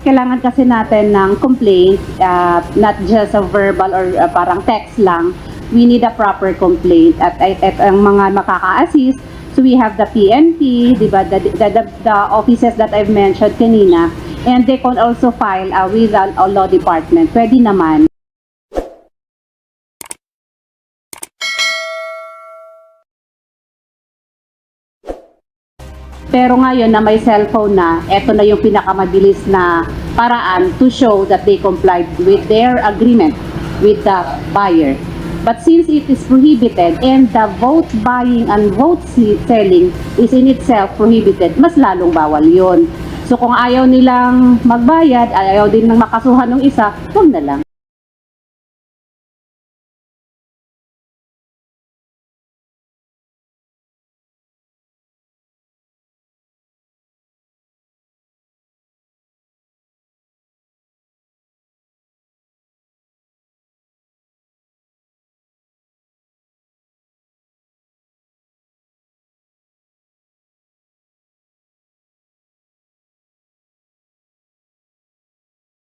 Kailangan kasi natin ng complaint, not just a verbal or parang text lang. We need a proper complaint at ang mga makaka-assist. So we have the PNP, di ba, the offices that I've mentioned kanina, and they can also file with the law department. Pwede naman. Pero ngayon na may cellphone na, eto na yung pinakamabilis na paraan to show that they complied with their agreement with the buyer. But since it is prohibited and the vote buying and vote selling is in itself prohibited, mas lalong bawal yun. So kung ayaw nilang magbayad, ayaw din ng makasuhan ng isa, huwag na lang.